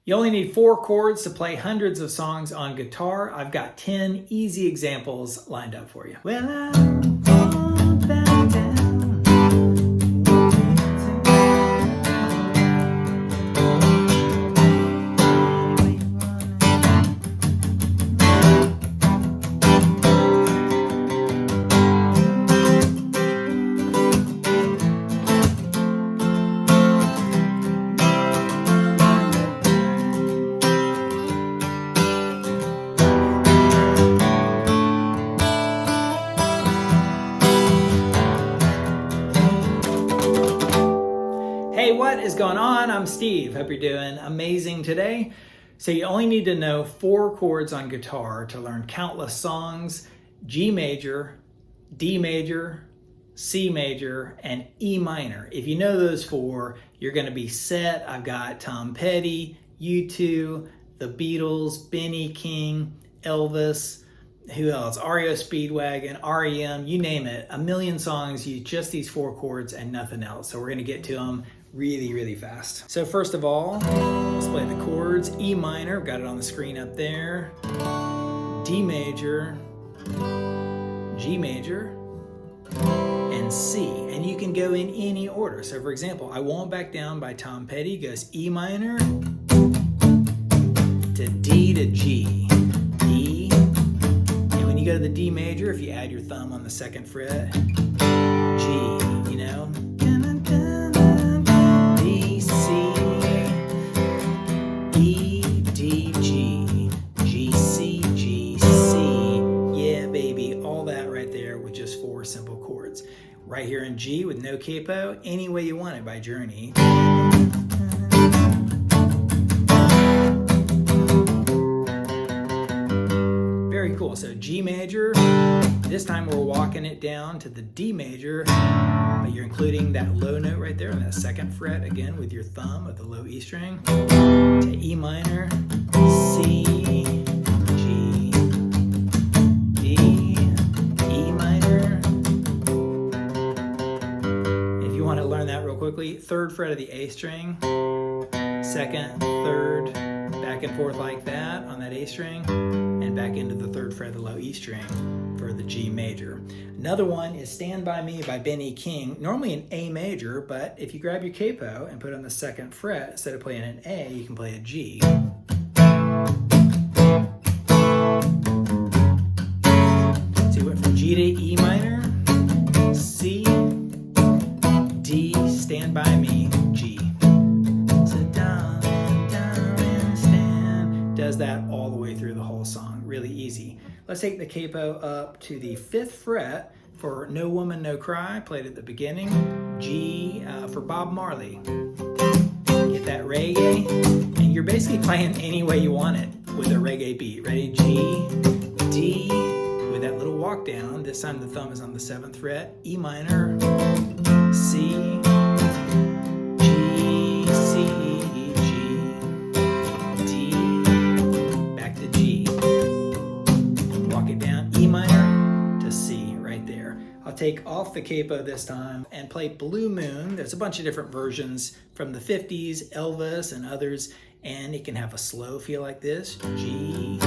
You only need 4 chords to play hundreds of songs on guitar. I've got 10 easy examples lined up for you. Well, I'm all bound down. Hey, what is going on? I'm Steve. Hope you're doing amazing today. So you only need to know 4 chords on guitar to learn countless songs: G major, D major, C major, and E minor. If you know those 4, you're going to be set. I've got Tom Petty, U2, the Beatles, Benny King, Elvis, who else? REO Speedwagon, R.E.M, you name it. A million songs use just these 4 chords and nothing else. So we're going to get to them really fast. So first of all, let's play the chords. E minor, got it on the screen up there. D major, G major, and C. And you can go in any order. So for example, I Won't Back Down by Tom Petty goes E minor to D to G. E. And when you go to the D major, if you add your thumb on the 2nd fret, G, you know? Simple chords. Right here in G with no capo, Any Way You Want It by Journey. Very cool. So G major, this time we're walking it down to the D major, but you're including that low note right there on that 2nd fret, again with your thumb of the low E string, to E minor, C, G, D, E minor. Want to learn that real quickly, 3rd fret of the A string, 2nd, 3rd, back and forth like that on that A string, and back into the 3rd fret of the low E string for the G major. Another one is Stand By Me by Benny King, normally an A major, but if you grab your capo and put it on the 2nd fret, instead of playing an A, you can play a G. So you went from G to E minor, C, D, Stand By Me, G. So down and stand. Does that all the way through the whole song. Really easy. Let's take the capo up to the 5th fret for No Woman, No Cry, played at the beginning. G for Bob Marley. Get that reggae. And you're basically playing any way you want it with a reggae beat. Ready? G, D, with that little walk down. This time the thumb is on the 7th fret. E minor, C, G, C, G, D, back to G. Walk it down, E minor to C, right there. I'll take off the capo this time and play Blue Moon. There's a bunch of different versions from the 50s, Elvis and others, and it can have a slow feel like this. G,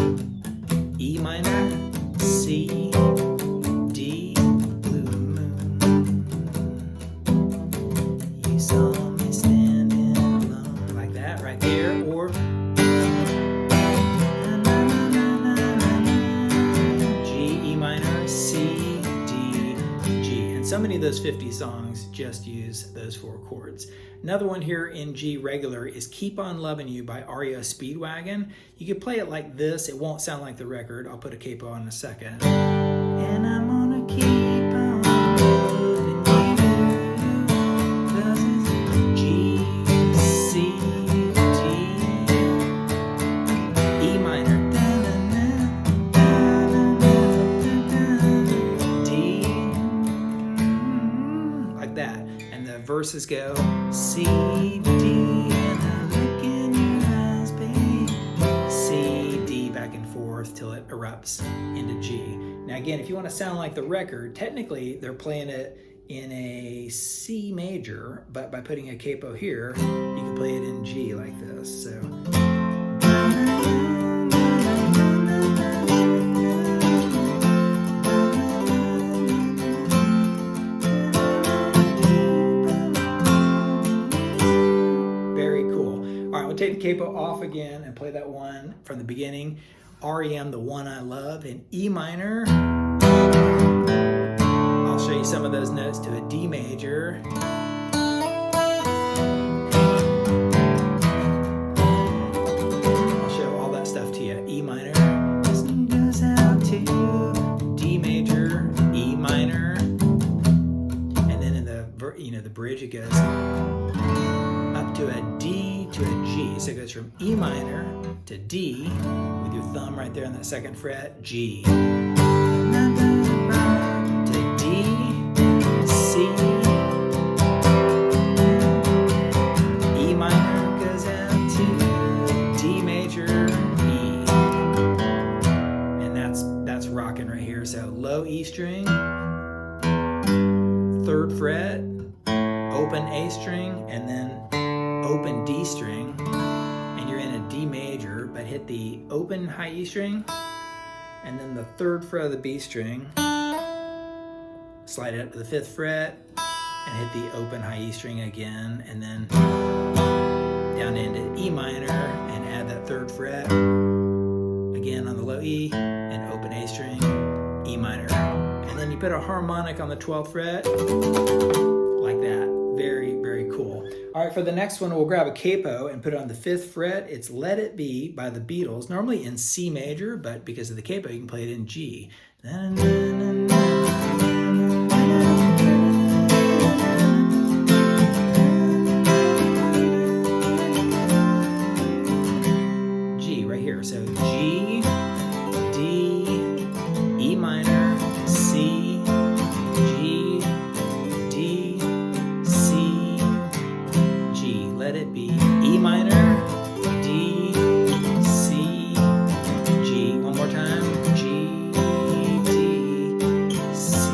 E minor, C, D, saw me standing alone, like that right there, or G, E minor, C, D, G. And so many of those 50 songs just use those 4 chords. Another one here in G regular is Keep On Loving You by REO Speedwagon. You could play it like this. It won't sound like the record. I'll put a capo on in a second. And I'm gonna keep on loving verses go C, D, and I look in your eyes, babe. C, D, back and forth till it erupts into G. Now again, if you want to sound like the record, technically they're playing it in a C major, but by putting a capo here, you can play it in G like this. So capo off again and play that one from the beginning. R.E.M, The One I Love, in E minor. I'll show you some of those notes to a D major. I'll show all that stuff to you. E minor. This one goes out to D major, E minor, and then in the bridge it goes up to a D to a G. So it goes from E minor to D with your thumb right there on that second fret, G. To D, C, E minor goes out to D major, E. And that's rocking right here. So low E string, 3rd fret, open A string, and then open D string, and you're in a D major, but hit the open high E string, and then the 3rd fret of the B string, slide it up to the 5th fret, and hit the open high E string again, and then down into E minor, and add that 3rd fret, again on the low E, and open A string, E minor. And then you put a harmonic on the 12th fret, like that. Very, very cool. All right, for the next one, we'll grab a capo and put it on the 5th fret. It's Let It Be by the Beatles, normally in C major, but because of the capo, you can play it in G. G right here. So G, D, E minor, C, G, D, C, G. Let it be. E minor, D, C, G. One more time. G, D, C,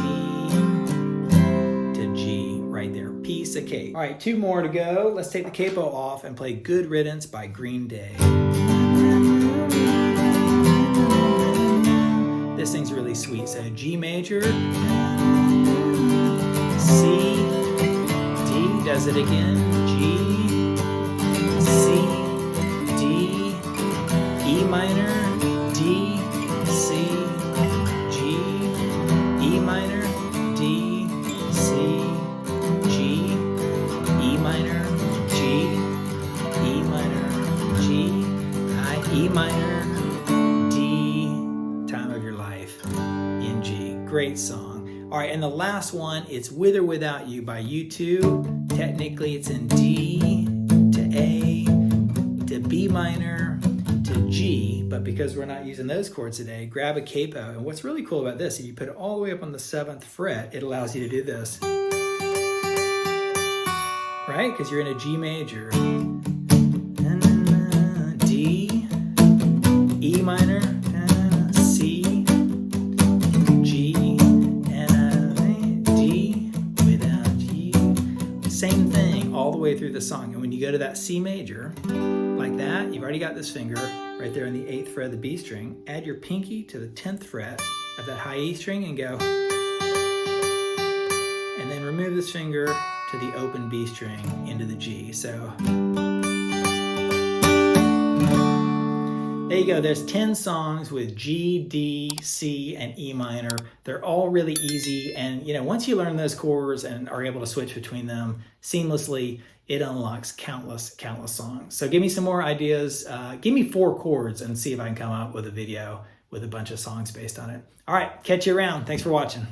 to G. Right there. Piece of cake. All right, 2 more to go. Let's take the capo off and play Good Riddance by Green Day. This thing's really sweet. So G major, C, D, does it again, G, C, D, E minor, D, C, G, E minor, D, C, G, E minor, G, E minor, G, high E minor, D, Time of Your Life in G. Great song. All right, and the last one, it's With or Without You by U2. Technically, it's in D to A to B minor to G, but because we're not using those chords today, grab a capo. And what's really cool about this, if you put it all the way up on the 7th fret, it allows you to do this. Right? Because you're in a G major. D, E minor, C, G, and D, without you. Same thing all the way through the song. And when you go to that C major, like that, you've already got this finger right there on the 8th fret of the B string. Add your pinky to the 10th fret of that high E string and go. And then remove this finger to the open B string into the G. So there you go. There's 10 songs with G, D, C, and E minor. They're all really easy. And once you learn those chords and are able to switch between them seamlessly, it unlocks countless songs. So give me some more ideas. Give me 4 chords and see if I can come up with a video with a bunch of songs based on it. All right, catch you around. Thanks for watching.